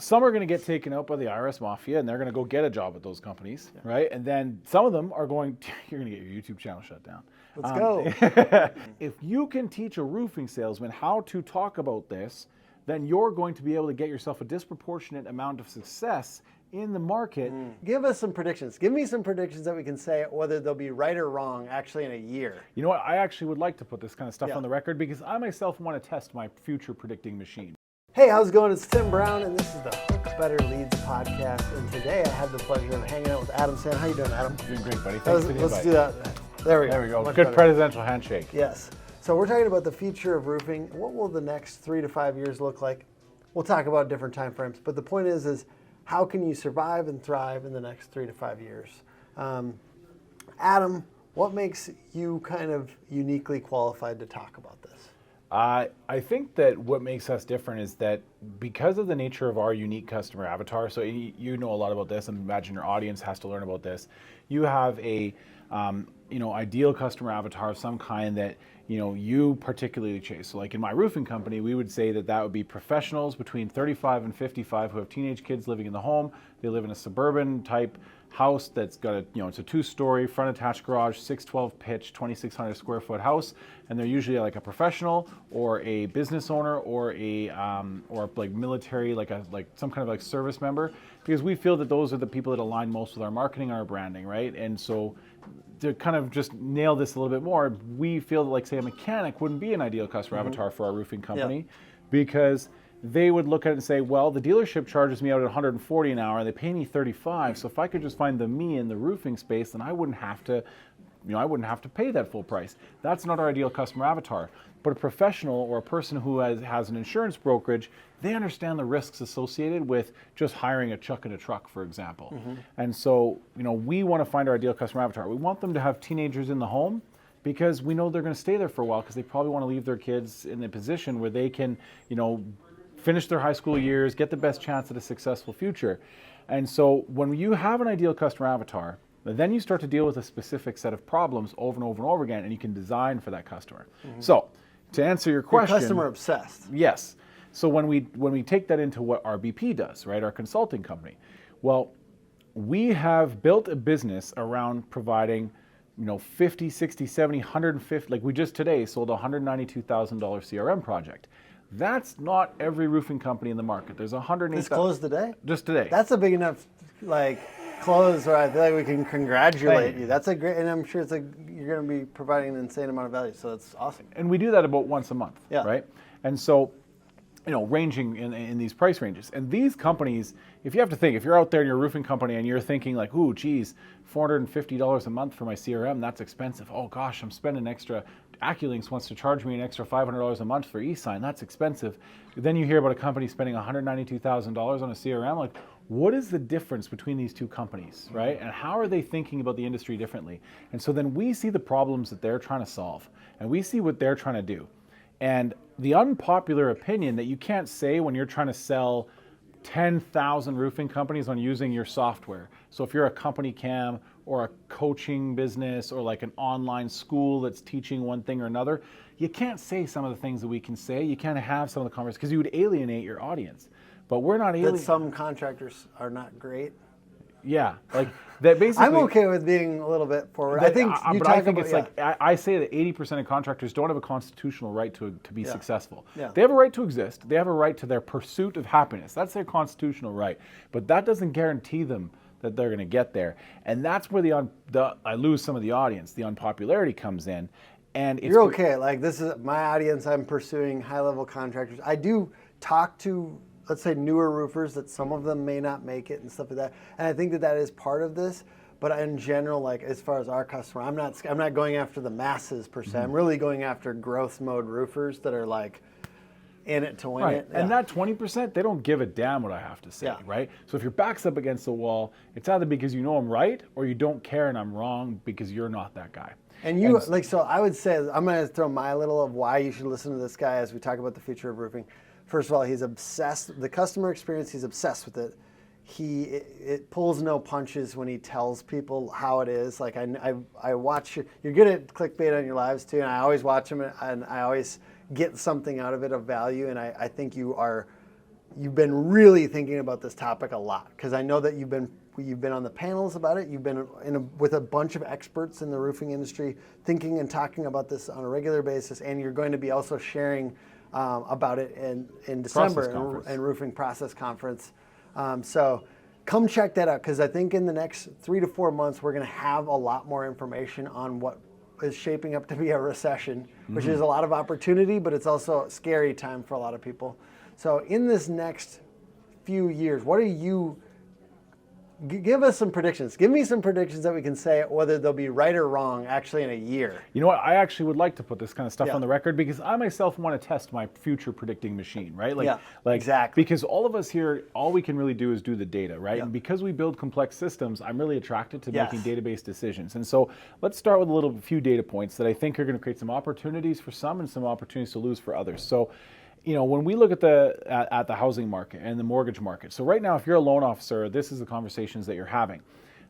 some are going to get taken out by the IRS mafia, and they're going to go get a job at those companies, right? And then some of them are going, you're going to get your YouTube channel shut down. Let's go. If you can teach a roofing salesman how to talk about this, then you're going to be able to get yourself a disproportionate amount of success in the market. Give us some predictions. Give me some predictions that we can say whether they'll be right or wrong actually in a year. You know what? I actually would like to put this kind of stuff Yeah. on the record because I myself want to test my future predicting machine. Hey, how's it going? It's Tim Brown, and this is the Hook Better Leads podcast. And today I have the pleasure of hanging out with Adam Sand. How you doing, Adam? Doing great, buddy. Thanks for the Let's invite. do that. There we go. There we go. Much Good better. presidential handshake. Yes. So we're talking about the future of roofing. What will the next 3 to 5 years look like? We'll talk about different time frames, but the point is how can you survive and thrive in the next 3 to 5 years? Adam, what makes you kind of uniquely qualified to talk about this? I think that what makes us different is that because of the nature of our unique customer avatar, so you know a lot about this, and imagine your audience has to learn about this. You have a ideal customer avatar of some kind that you particularly chase. So like in my roofing company, we would say that would be professionals between 35 and 55 who have teenage kids living in the home. They live in a suburban type house that's got it's a 2-story front attached garage, 612 pitch, 2,600 square foot house, and they're usually like a professional or a business owner or a or like military, like some kind of like service member, because we feel that those are the people that align most with our marketing and our branding, right? And so to kind of just nail this a little bit more, we feel that like say a mechanic wouldn't be an ideal customer avatar for our roofing company because they would look at it and say, well, the dealership charges me out at 140 an hour and they pay me 35. So if I could just find me in the roofing space, then I wouldn't have to, pay that full price. That's not our ideal customer avatar. But a professional or a person who has an insurance brokerage, they understand the risks associated with just hiring a chuck in a truck, for example. And so, we want to find our ideal customer avatar. We want them to have teenagers in the home because we know they're going to stay there for a while because they probably want to leave their kids in a position where they can, finish their high school years, get the best chance at a successful future. And so when you have an ideal customer avatar, then you start to deal with a specific set of problems over and over and over again, and you can design for that customer. So to answer your question— You're customer obsessed. Yes. So when we take that into what RBP does, right, our consulting company, well, we have built a business around providing 50, 60, 70, 150, like we just today sold a $192,000 CRM project. That's not every roofing company in the market. There's 108. This closed today? Just today. That's a big enough close where I feel like we can congratulate you. That's a great, and I'm sure you're going to be providing an insane amount of value. So that's awesome. And we do that about once a month, Yeah. right? And so, ranging in these price ranges. And these companies, if you have to think, if you're out there in your roofing company and you're thinking like, ooh, geez, $450 a month for my CRM, that's expensive. Oh gosh, I'm spending extra. AccuLynx wants to charge me an extra $500 a month for e-sign. That's expensive. Then you hear about a company spending $192,000 on a CRM. Like, what is the difference between these two companies, right? And how are they thinking about the industry differently? And so then we see the problems that they're trying to solve, and we see what they're trying to do. And the unpopular opinion that you can't say when you're trying to sell 10,000 roofing companies on using your software. So if you're a company cam or a coaching business or like an online school that's teaching one thing or another, you can't say some of the things that we can say. You can't have some of the conversations because you would alienate your audience. But we're not alienating. That some contractors are not great. Yeah, like that basically. I'm okay with being a little bit forward. I think you but talk I think about, it's like I say that 80% of contractors don't have a constitutional right to be Yeah. successful. Yeah. They have a right to exist. They have a right to their pursuit of happiness. That's their constitutional right. But that doesn't guarantee them that they're going to get there. And that's where I lose some of the audience. The unpopularity comes in, and it's you're okay. Like, this is my audience. I'm pursuing high-level contractors. I do talk to, let's say, newer roofers that some of them may not make it and stuff like that. And I think that is part of this. But in general, like as far as our customer, I'm not going after the masses per se. I'm really going after growth mode roofers that are like in it to win it. And that 20%, they don't give a damn what I have to say, right? So if your back's up against the wall, it's either because you know I'm right or you don't care and I'm wrong because you're not that guy. And so I would say, I'm going to throw my little of why you should listen to this guy as we talk about the future of roofing. First of all, he's obsessed. The customer experience, he's obsessed with it. It pulls no punches when he tells people how it is. Like I watch, you're good at clickbait on your lives too, and I always watch them and I always get something out of it of value. And I think you are you've been really thinking about this topic a lot, because I know that you've been on the panels about it. You've been with a bunch of experts in the roofing industry thinking and talking about this on a regular basis, and you're going to be also sharing about it in December and Roofing Process Conference. So come check that out, because I think in the next 3 to 4 months we're going to have a lot more information on what is shaping up to be a recession, which is a lot of opportunity, but it's also a scary time for a lot of people. So in this next few years, what are you, give us some predictions. Give me some predictions that we can say whether they'll be right or wrong actually in a year. You know what? I actually would like to put this kind of stuff Yeah. on the record, because I myself want to test my future predicting machine, right? Yeah, exactly. Because all of us here, all we can really do is do the data, right? Yeah. And because we build complex systems, I'm really attracted to Yes. making database decisions. And so let's start with a few data points that I think are going to create some opportunities for some and some opportunities to lose for others. So, you know, when we look at the housing market and the mortgage market, so right now, if you're a loan officer, this is the conversations that you're having.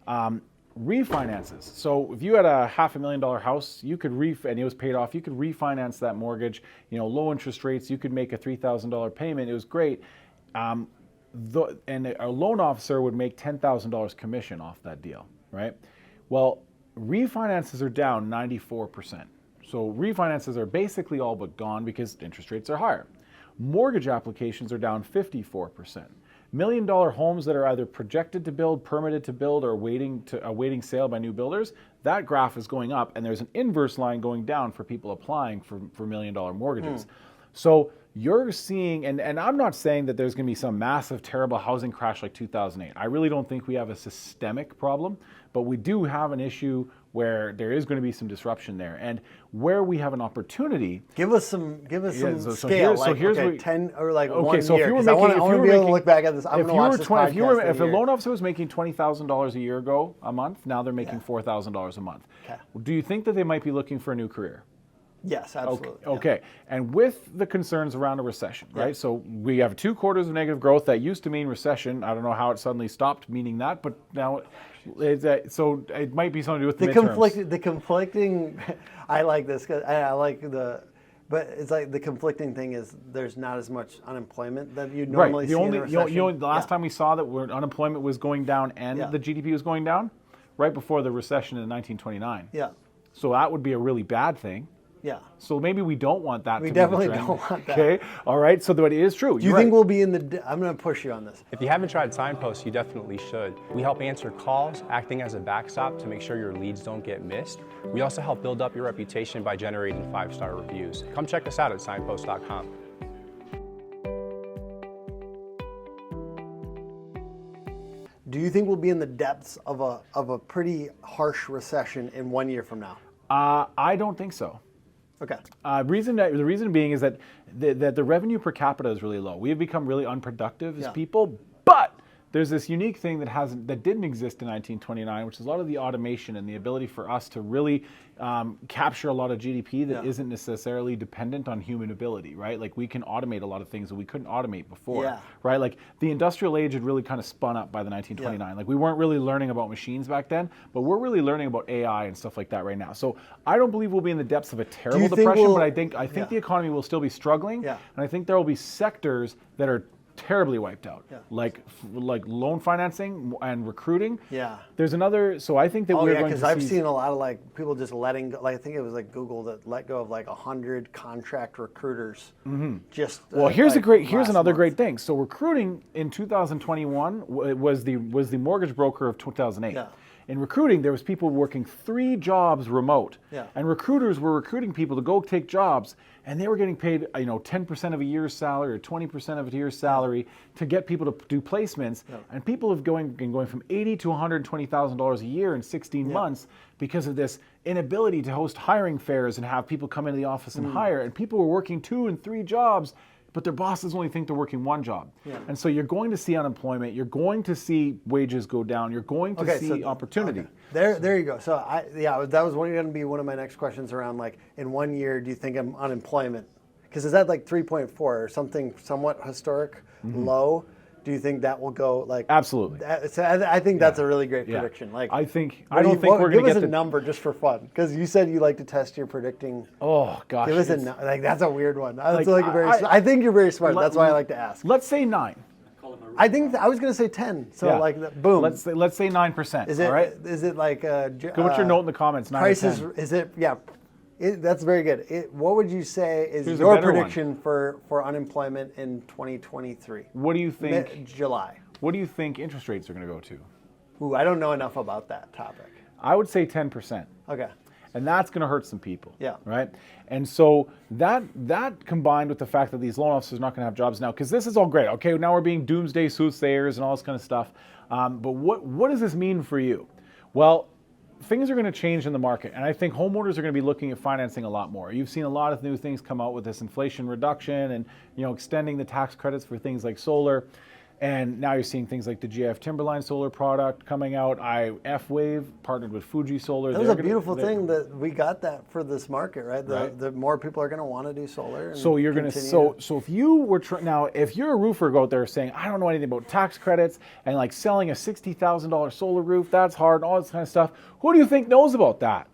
Refinances. So if you had a $500,000 house, you could and it was paid off, you could refinance that mortgage. You know, low interest rates, you could make a $3,000 payment. It was great. And a loan officer would make $10,000 commission off that deal, right? Well, refinances are down 94%. So refinances are basically all but gone because interest rates are higher. Mortgage applications are down 54%. $1 million homes that are either projected to build, permitted to build, or awaiting sale by new builders, that graph is going up, and there's an inverse line going down for people applying for $1 million mortgages. So you're seeing, and I'm not saying that there's going to be some massive, terrible housing crash like 2008. I really don't think we have a systemic problem, but we do have an issue where there is going to be some disruption there, and where we have an opportunity. Give us some so scale. here's okay, what 10 or like okay, 1 so year. If you were 'Cause making, I want to be able to look back at this. I'm going to watch this podcast if a loan officer was making $20,000 a year ago a month, now they're making $4,000 a month. Okay. Do you think that they might be looking for a new career? Yes, absolutely. Okay. And with the concerns around a recession, right? So we have 2 quarters of negative growth. That used to mean recession. I don't know how it suddenly stopped meaning that, but now, so it might be something to do with the midterms. The conflicting. I like this because I like but it's like the conflicting thing is there's not as much unemployment that you normally see in a recession. The last time we saw that unemployment was going down and the GDP was going down, right before the recession in 1929. Yeah. So that would be a really bad thing. Yeah. So maybe we don't want that. We to definitely be the trend. don't want that. Okay. All right. So that it is true. Do you think we'll be in the? I'm going to push you on this. If you haven't tried Signpost, you definitely should. We help answer calls, acting as a backstop to make sure your leads don't get missed. We also help build up your reputation by generating 5-star reviews. Come check us out at signpost.com. Do you think we'll be in the depths of a pretty harsh recession in 1 year from now? I don't think so. Okay. The reason being is that the revenue per capita is really low. We have become really unproductive as people, but there's this unique thing that didn't exist in 1929, which is a lot of the automation and the ability for us to really capture a lot of GDP that isn't necessarily dependent on human ability, right? Like we can automate a lot of things that we couldn't automate before, right? Like the industrial age had really kind of spun up by the 1929. Like we weren't really learning about machines back then, but we're really learning about AI and stuff like that right now. So I don't believe we'll be in the depths of a terrible depression, but I think the economy will still be struggling, and I think there will be sectors that are terribly wiped out, like loan financing and recruiting. Yeah. There's another. So I think that we're going to see. because I've seen a lot of like people just letting go. Like I think it was like Google that let go of like 100 contract recruiters. Just well, here's another great thing. So recruiting in 2021 was the mortgage broker of 2008. Yeah. In recruiting, there was people working 3 jobs remote, and recruiters were recruiting people to go take jobs, and they were getting paid, 10% of a year's salary or 20% of a year's salary to get people to do placements. And people have been going from $80,000 to $120,000 a year in 16 months because of this inability to host hiring fairs and have people come into the office and hire. And people were working 2 and 3 jobs, but their bosses only think they're working 1 job. And so you're going to see unemployment, you're going to see wages go down, you're going to see opportunity. There you go. So that was going to be one of my next questions around like in 1 year, do you think unemployment, because is that like 3.4 or something somewhat historic low? Do you think that will go like? Absolutely. So I think that's a really great prediction. Like, I don't think we're give going to us get a number just for fun, because you said you like to test your predicting. Oh gosh. Give us like that's a weird one. That's Like, I think you're very smart. That's why I like to ask. Let's say 9. I think I was going to say 10. So Yeah. like boom. Let's say 9%. Is it? All right. Is it like? Go put your note in the comments. 9 or Prices? 10. Is it? Yeah. That's very good. What would you say is Here's a your better one. prediction for unemployment in 2023? What do you think? July. What do you think interest rates are going to go to? Ooh, I don't know enough about that topic. I would say 10%. Okay. And that's going to hurt some people. Yeah. Right. And so that combined with the fact that these loan officers are not going to have jobs now, because this is all great. Okay, now we're being doomsday soothsayers and all this kind of stuff. But what does this mean for you? Well, things are going to change in the market, and I think homeowners are going to be looking at financing a lot more. You've seen a lot of new things come out with this inflation reduction and extending the tax credits for things like solar. And now you're seeing things like the GF Timberline solar product coming out. F-Wave partnered with Fuji Solar. That was a beautiful thing that we got that for this market, right? Right. The more people are going to want to do solar. And so you're going to so if you were now if you're a roofer out there saying I don't know anything about tax credits and like selling a $60,000 solar roof, that's hard and all this kind of stuff. Who do you think knows about that?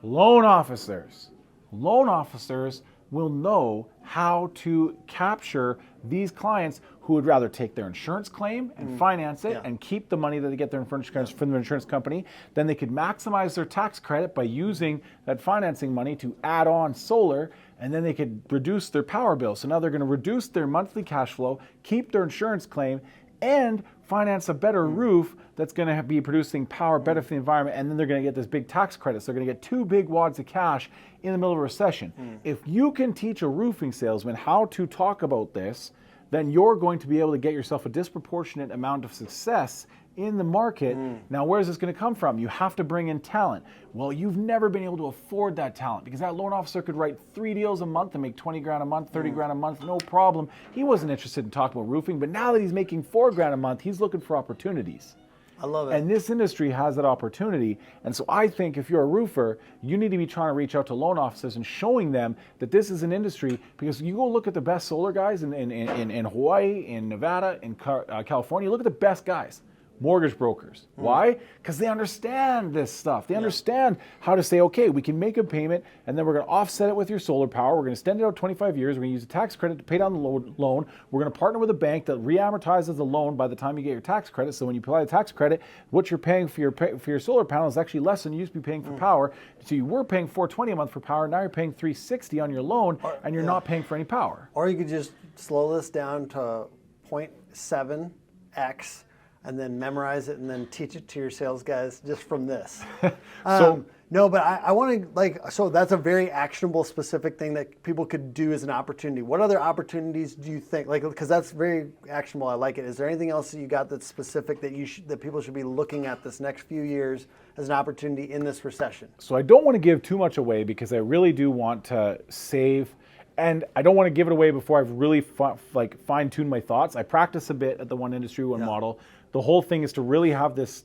Loan officers. Loan officers will know how to capture these clients who would rather take their insurance claim and finance it and keep the money that they get their insurance from the insurance company. Then they could maximize their tax credit by using that financing money to add on solar, and then they could reduce their power bill. So now they're going to reduce their monthly cash flow, keep their insurance claim, and finance a better roof that's going to be producing power better for the environment, and then they're going to get this big tax credit. So they're going to get 2 big wads of cash in the middle of a recession. If you can teach a roofing salesman how to talk about this, then you're going to be able to get yourself a disproportionate amount of success in the market. Now, where is this going to come from? You have to bring in talent. Well, you've never been able to afford that talent, because that loan officer could write 3 deals a month and make 20 grand a month, 30 grand a month, no problem. He wasn't interested in talking about roofing, but now that he's making 4 grand a month, he's looking for opportunities. I love it. And this industry has that opportunity. And so I think if you're a roofer, you need to be trying to reach out to loan officers and showing them that this is an industry, because you go look at the best solar guys in Hawaii, in Nevada, in California, look at the best guys. Mortgage brokers. Why? Because they understand this stuff. They understand how to say, okay, we can make a payment and then we're going to offset it with your solar power. We're going to extend it out 25 years. We're going to use a tax credit to pay down the loan. We're going to partner with a bank that re-amortizes the loan by the time you get your tax credit. So when you apply the tax credit, what you're paying for your solar panel is actually less than you used to be paying for power. So you were paying $420 a month for power. Now you're paying $360 on your loan, and you're not paying for any power. Or you could just slow this down to 0.7x and then memorize it and then teach it to your sales guys just from this. No, but I want to so that's a very actionable, specific thing that people could do as an opportunity. What other opportunities do you think, because that's very actionable, I like it. Is there anything else that you got that's specific that that people should be looking at this next few years as an opportunity in this recession? So I don't want to give too much away, because I really do want to save, and I don't want to give it away before I've really fine-tuned my thoughts. I practice a bit at the One Industry, One Model. The whole thing is to really have this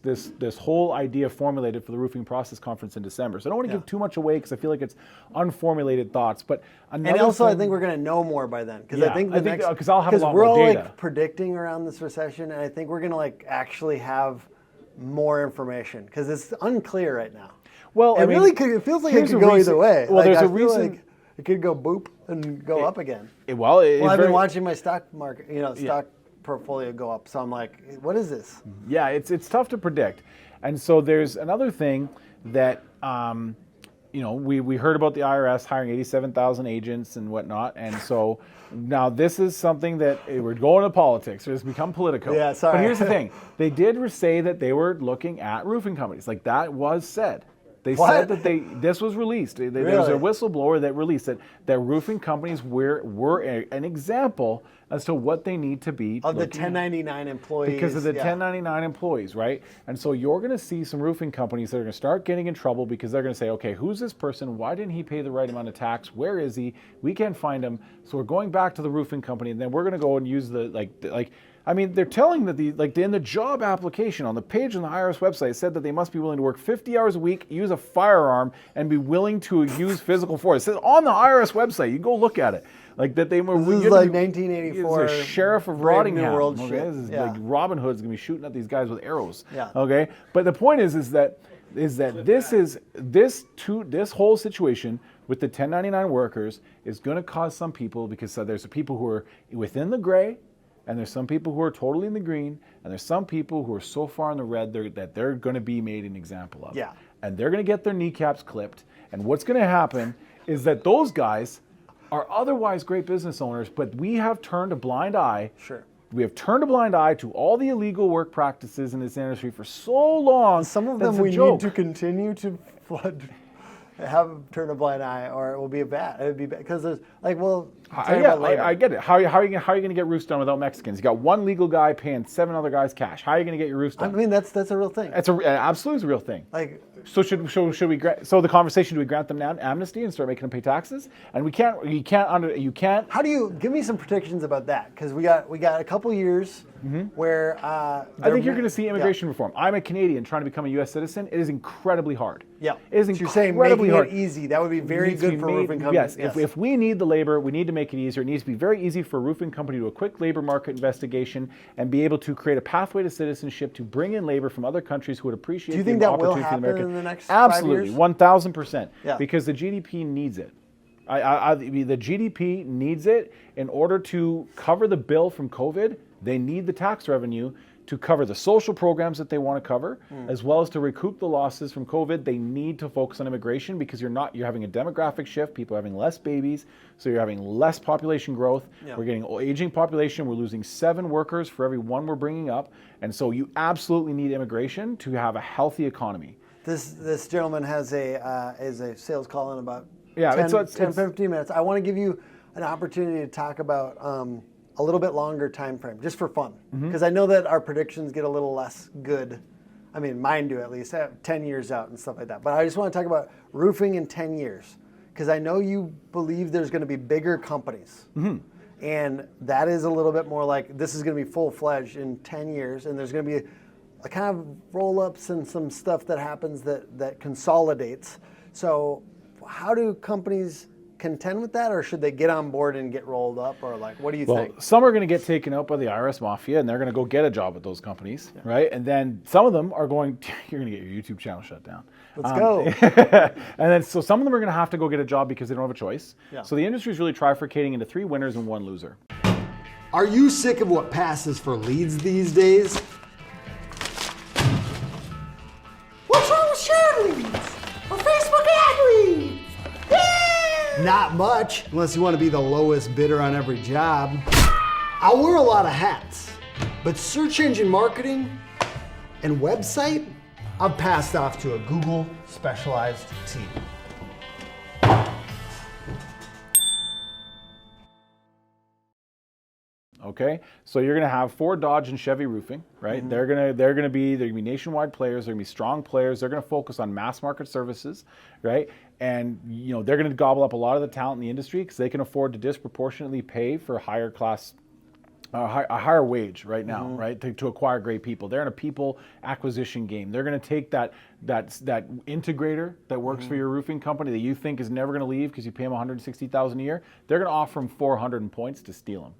whole idea formulated for the Roofing Process Conference in December. So I don't want to give too much away, because I feel like it's unformulated thoughts. But I think we're going to know more, by then, because I think because I'll have a lot we're more all data. Predicting around this recession, and I think we're going to actually have more information, because it's unclear right now. Well, it feels like it could go either way. Well, there's a reason. It could go boop and go up again. I've been watching my stock market, stock portfolio go up. So I'm like, what is this? Yeah, it's tough to predict. And so there's another thing that, we heard about the IRS hiring 87,000 agents and whatnot. And so now this is something that we're going to politics. It's become political. Yeah, sorry. But here's the thing. They did say that they were looking at roofing companies. Like, that was said. They said that this was released. There was a whistleblower that released that roofing companies were an example as to what they need to be of the 1099 employees. Because of the 1099 employees, right? And so you're going to see some roofing companies that are going to start getting in trouble, because they're going to say, okay, who's this person? Why didn't he pay the right amount of tax? Where is he? We can't find him. So we're going back to the roofing company, and then we're going to go and use I mean, they're telling that in the job application on the page on the IRS website, it said that they must be willing to work 50 hours a week, use a firearm, and be willing to use physical force. It says on the IRS website. You go look at it. Like that they were. This is like 1984. It's a sheriff of Brave New Rottingham. World Okay? shit. This is Yeah. like Robin Hood's gonna be shooting at these guys with arrows. Yeah. Okay. But the point is that this whole situation with the 1099 workers is going to cause some people, because there's people who are within the gray, and there's some people who are totally in the green, and there's some people who are so far in the red that they're going to be made an example of. Yeah. And they're going to get their kneecaps clipped. And what's going to happen is that those guys are otherwise great business owners, but we have turned a blind eye. Sure. We have turned a blind eye to all the illegal work practices in this industry for so long. Some of that's them a we joke. need to continue to have turn a blind eye, or it will be bad. It would be bad because there's I get it. How are you going to get roofs done without Mexicans? You got one legal guy paying 7 other guys cash. How are you going to get your roofs I done? mean, that's a real thing. It's absolutely a real thing. Like, So should we grant? So the conversation: do we grant them amnesty and start making them pay taxes? And we can't. You can't. how do you give me some predictions about that? Because we got a couple years where I think you're going to see immigration reform. I'm a Canadian trying to become a U.S. citizen. It is incredibly hard. Yeah. It is So you're saying incredibly making hard. it easy. That would be very Needs to good be for made- roofing companies. Yes, if we need the labor, we need to make it easier. It needs to be very easy for a roofing company to do a quick labor market investigation and be able to create a pathway to citizenship to bring in labor from other countries who would appreciate Do you the think that will opportunity happen American. in the next 5 Absolutely, years? 1,000%. Yeah. Because the GDP needs it. The GDP needs it in order to cover the bill from COVID. They need the tax revenue to cover the social programs that they want to cover, as well as to recoup the losses from COVID. They need to focus on immigration because you're having a demographic shift. People are having less babies, so you're having less population growth. Yeah. We're getting aging population. We're losing 7 workers for every 1 we're bringing up, and so you absolutely need immigration to have a healthy economy. This gentleman has a sales call in about Yeah, 10, it's 15 minutes. I want to give you an opportunity to talk about a little bit longer time frame, just for fun, because I know that our predictions get a little less good. I mean, mine do at least, 10 years out and stuff like that. But I just want to talk about roofing in 10 years, because I know you believe there's going to be bigger companies. And that is a little bit more like this is going to be full-fledged in 10 years, and there's going to be a kind of roll-ups and some stuff that happens that consolidates. So how do companies contend with that, or should they get on board and get rolled up, or like, what do you think? Some are going to get taken out by the IRS mafia, and they're going to go get a job at those companies, right? And then some of them are going, you're going to get your YouTube channel shut down. Let's go. And then so some of them are going to have to go get a job because they don't have a choice. Yeah. So the industry is really trifurcating into 3 winners and 1 loser. Are you sick of what passes for leads these days? What's wrong with share leads? Or Facebook ad leads? Not much, unless you want to be the lowest bidder on every job. I wear a lot of hats, but search engine marketing and website, I've passed off to a Google specialized team. Okay, so you're going to have Ford, Dodge, and Chevy Roofing, right? They're going to be nationwide players. They're going to be strong players. They're going to focus on mass market services, right? And they're going to gobble up a lot of the talent in the industry because they can afford to disproportionately pay for a higher wage right now, right? To acquire great people. They're in a people acquisition game. They're going to take that integrator that works for your roofing company that you think is never going to leave because you pay them $160,000 a year. They're going to offer them 400 points to steal them.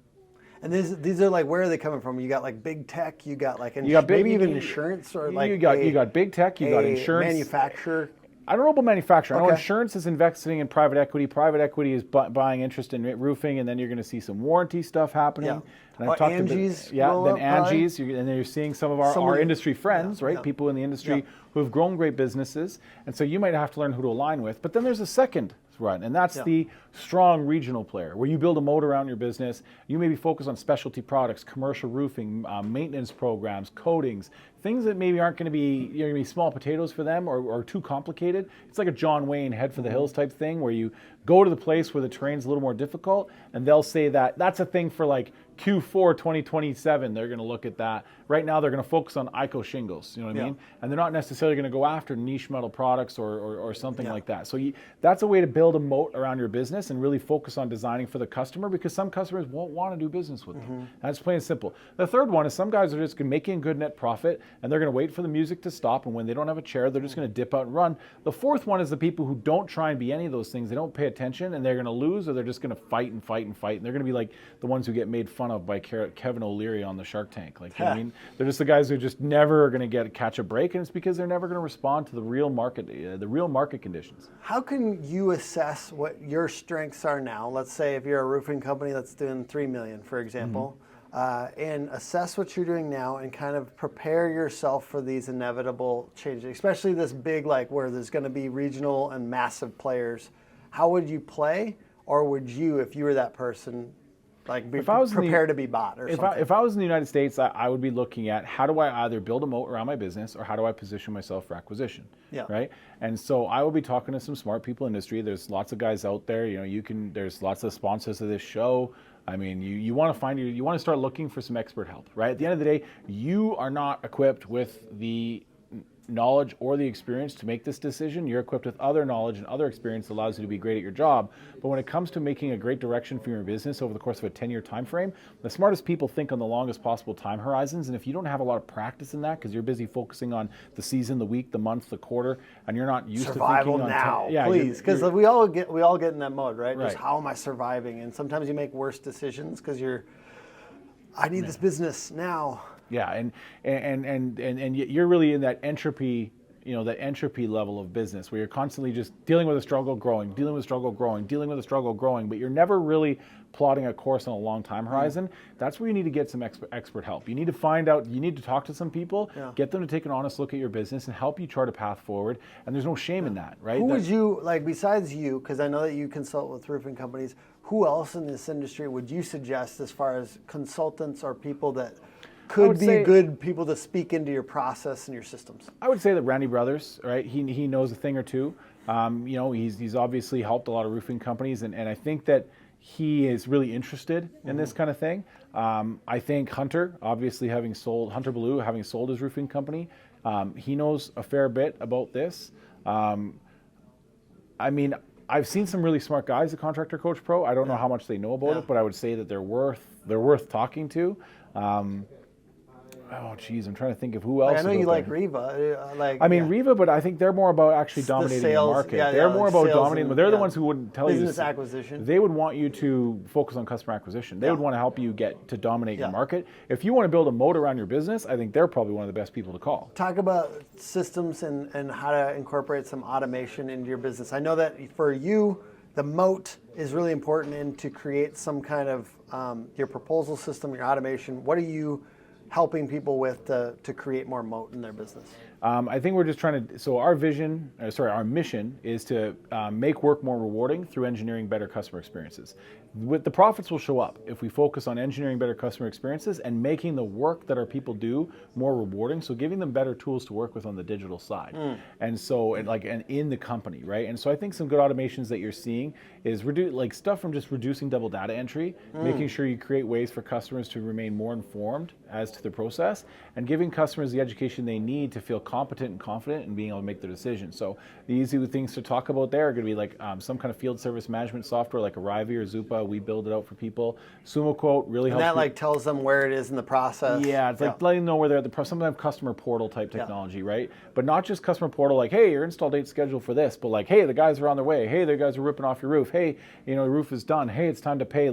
And these are like, where are they coming from? You got like big tech, you got like maybe even insurance, or like you got big tech, you got insurance, manufacturer. I don't know about manufacturing. I know Okay. insurance is investing in private equity. Private equity is buying interest in roofing, and then you're going to see some warranty stuff happening. Yeah. And I've talked Angie's to then roll up, probably. Angie's, and then you're seeing some of our Some of the- industry friends, right? yeah. People in the industry Yeah. who have grown great businesses, and so you might have to learn who to align with. But then there's a second run, and that's Yeah. the strong regional player, where you build a moat around your business. You maybe focus on specialty products, commercial roofing, maintenance programs, coatings, things that maybe aren't going to be small potatoes for them or too complicated. It's like a John Wayne head for the hills type thing, where you go to the place where the terrain's a little more difficult, and they'll say that that's a thing for like Q4 2027, they're going to look at that. Right now, they're going to focus on ICO shingles. You know what I mean? And they're not necessarily going to go after niche metal products or something like that. So that's a way to build a moat around your business and really focus on designing for the customer, because some customers won't want to do business with them. That's plain and simple. The third one is some guys are just making a good net profit, and they're going to wait for the music to stop, and when they don't have a chair, they're just going to dip out and run. The fourth one is the people who don't try and be any of those things. They don't pay attention, and they're going to lose, or they're just going to fight and fight and fight, and they're going to be like the ones who get made fun of by Kevin O'Leary on the Shark Tank. Like, you know what I mean? They're just the guys who just never are going to catch a break, and it's because they're never going to respond to the real market conditions. How can you assess what your strengths are now? Let's say if you're a roofing company that's doing $3 million, for example, and assess what you're doing now and kind of prepare yourself for these inevitable changes, especially this big, like where there's going to be regional and massive players. How would you play, or would you, if you were that person, like be prepared to be bought or something? If I was in the United States, I would be looking at how do I either build a moat around my business, or how do I position myself for acquisition, right? And so I will be talking to some smart people in the industry. There's lots of guys out there. You know, there's lots of sponsors of this show. I mean, you want to start looking for some expert help, right? At the end of the day, you are not equipped with the knowledge or the experience to make this decision. You're equipped with other knowledge and other experience that allows you to be great at your job. But when it comes to making a great direction for your business over the course of a 10-year time frame, the smartest people think on the longest possible time horizons. And if you don't have a lot of practice in that, because you're busy focusing on the season, the week, the month, the quarter, and you're not used survival to thinking on now, please, because we all get in that mode, right? Just how am I surviving? And sometimes you make worse decisions because I need this business now. Yeah, and you're really in that entropy, that entropy level of business where you're constantly just dealing with a struggle, growing, dealing with a struggle, growing, dealing with a struggle, growing, but you're never really plotting a course on a long time horizon. That's where you need to get some expert help. You need to find out, you need to talk to some people, get them to take an honest look at your business and help you chart a path forward. And there's no shame in that, right? Who would you, like, besides you, because I know that you consult with roofing companies, who else in this industry would you suggest as far as consultants or people that could be good people to speak into your process and your systems? I would say that Randy Brothers, right? He knows a thing or two. He's obviously helped a lot of roofing companies, and I think that he is really interested in this kind of thing. I think Hunter, obviously Hunter Blue, having sold his roofing company, he knows a fair bit about this. I mean, I've seen some really smart guys at Contractor Coach Pro. I don't know how much they know about it, but I would say that they're worth talking to. Oh, geez, I'm trying to think of who else. I know you like Riva. Riva, but I think they're more about actually dominating the market. They're more about dominating, but they're the ones who wouldn't tell you. Business acquisition. They would want you to focus on customer acquisition. They would want to help you get to dominate your market. If you want to build a moat around your business, I think they're probably one of the best people to call. Talk about systems and how to incorporate some automation into your business. I know that for you, the moat is really important, and to create some kind of your proposal system, your automation. What are you helping people with to create more moat in their business? I think we're just trying to, so our mission is to make work more rewarding through engineering better customer experiences. The profits will show up if we focus on engineering better customer experiences and making the work that our people do more rewarding. So giving them better tools to work with on the digital side. And so, and in the company, right? And so I think some good automations that you're seeing is stuff from just reducing double data entry, making sure you create ways for customers to remain more informed as to the process, and giving customers the education they need to feel competent and confident in being able to make their decisions. So the easy things to talk about there are going to be like some kind of field service management software like Arrivi or Zupa. We build it out for people. Sumo Quote really helps. And that tells them where it is in the process. Yeah, it's like letting them know where they're at the process. Some of them have customer portal type technology, right? But not just customer portal like, hey, your install date's scheduled for this, but like, hey, the guys are on their way. Hey, the guys are ripping off your roof. Hey, the roof is done. Hey, it's time to pay.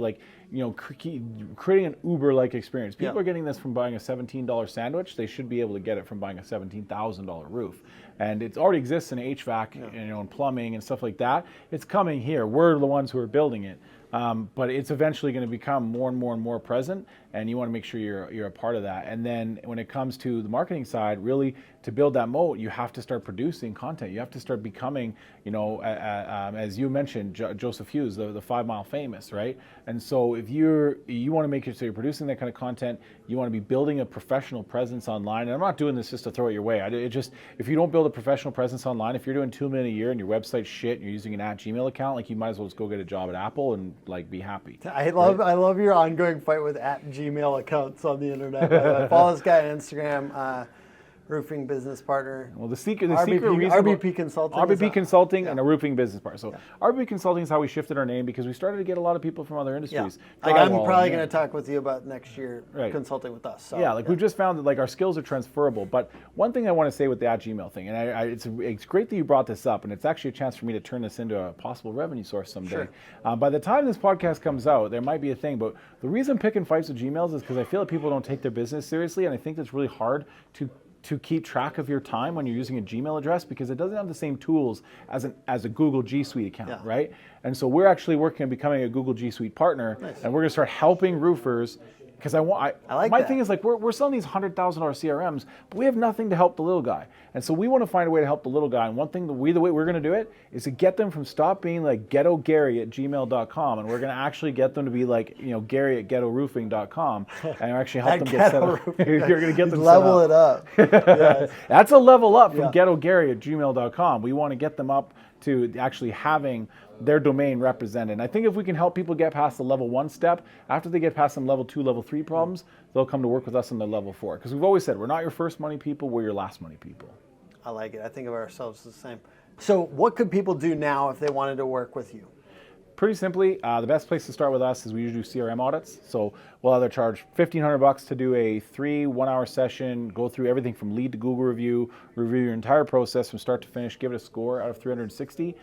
Creating an Uber-like experience. People are getting this from buying a $17 sandwich. They should be able to get it from buying a $17,000 roof. And it already exists in HVAC, and plumbing and stuff like that. It's coming here. We're the ones who are building it. But it's eventually going to become more and more and more present, and you want to make sure you're a part of that. And then when it comes to the marketing side, really to build that moat, you have to start producing content. You have to start becoming, as you mentioned, Joseph Hughes, the 5 Mile Famous, right? And so if you want to make sure you're producing that kind of content, you want to be building a professional presence online. And I'm not doing this just to throw it your way. If you don't build a professional presence online, if you're doing $2 million a year and your website's shit and you're using an @Gmail account, you might as well just go get a job at Apple and like be happy. I love your ongoing fight with @Gmail accounts on the internet. I follow this guy on Instagram, roofing business partner. Well, the secret RBP, reason RBP Consulting. RBP Consulting and a roofing business partner. So RBP Consulting is how we shifted our name because we started to get a lot of people from other Yeah. industries. Like I'm Drywall, probably yeah. going to talk with you about next year Right. consulting with us. So, Yeah, like we've just found that like our skills are transferable. But one thing I want to say with the @Gmail thing, and it's great that you brought this up, and it's actually a chance for me to turn this into a possible revenue source someday. Sure. By the time this podcast comes out, there might be a thing. But the reason I'm picking fights with Gmails is because I feel that people don't take their business seriously, and I think that's really hard to keep track of your time when you're using a Gmail address because it doesn't have the same tools as a Google G Suite account, Yeah. right? And so we're actually working on becoming a Google G Suite partner, and we're going to start helping roofers. Because I like my that. thing is like we're selling these $100,000 CRMs, but we have nothing to help the little guy, and so we want to find a way to help the little guy. And one thing the way we're going to do it is to get them from stop being like ghettogary@gmail.com, and we're going to actually get them to be like Gary@ghettoroofing.com, and actually help them get set up. You're going to get them level set up. it up. Yes. That's a level up from Yeah. ghettogary@gmail.com. We want to get them up to actually having their domain represented. And I think if we can help people get past the level 1 step, after they get past some level 2, level 3 problems, they'll come to work with us on the level 4. Because we've always said, we're not your first money people, we're your last money people. I like it. I think of ourselves the same. So what could people do now if they wanted to work with you? Pretty simply, the best place to start with us is we usually do CRM audits. So we'll either charge $1,500 to do a 3 one-hour session, go through everything from lead to Google review your entire process from start to finish, give it a score out of 360.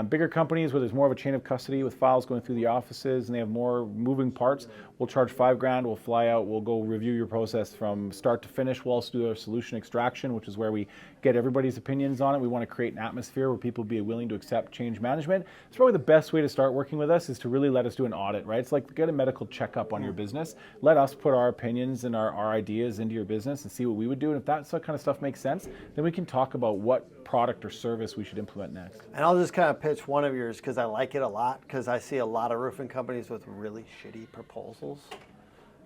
Bigger companies where there's more of a chain of custody with files going through the offices and they have more moving parts, we'll charge $5,000. We'll fly out, we'll go review your process from start to finish. We'll also do our solution extraction, which is where we get everybody's opinions on it. We want to create an atmosphere where people be willing to accept change management. It's probably the best way to start working with us is to really let us do an audit, right? It's like get a medical checkup on your business. Let us put our opinions and our ideas into your business and see what we would do. And if that kind of stuff makes sense, then we can talk about what product or service we should implement next. And I'll just kind of pitch one of yours because I like it a lot because I see a lot of roofing companies with really shitty proposals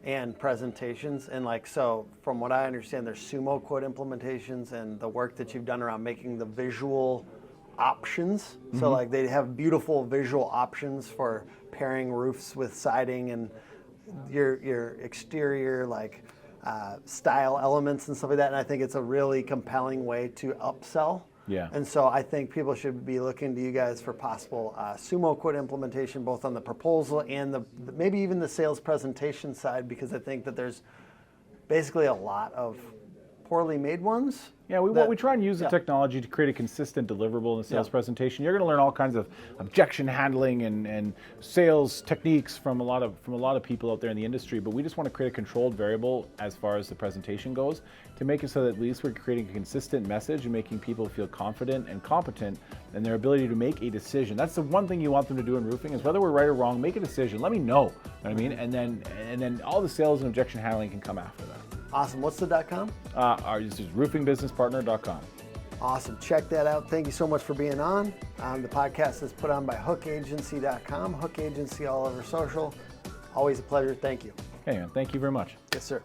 and presentations. And like, so from what I understand, there's Sumo Quote implementations and the work that you've done around making the visual options. So like they have beautiful visual options for pairing roofs with siding and your exterior like style elements and stuff like that. And I think it's a really compelling way to upsell. Yeah. And so I think people should be looking to you guys for possible Sumo Quote implementation, both on the proposal and the maybe even the sales presentation side, because I think that there's basically a lot of poorly made ones. Yeah, we try and use the technology to create a consistent deliverable in the sales presentation. You're going to learn all kinds of objection handling and sales techniques from a lot of people out there in the industry. But we just want to create a controlled variable as far as the presentation goes to make it so that at least we're creating a consistent message and making people feel confident and competent in their ability to make a decision. That's the one thing you want them to do in roofing is whether we're right or wrong, make a decision. Let me know. You know what I mean? And then all the sales and objection handling can come after that. Awesome. What's the .com? This is roofingbusinesspartner.com. Awesome. Check that out. Thank you so much for being on. The podcast is put on by hookagency.com. Hook Agency all over social. Always a pleasure. Thank you. Okay, man. Thank you very much. Yes, sir.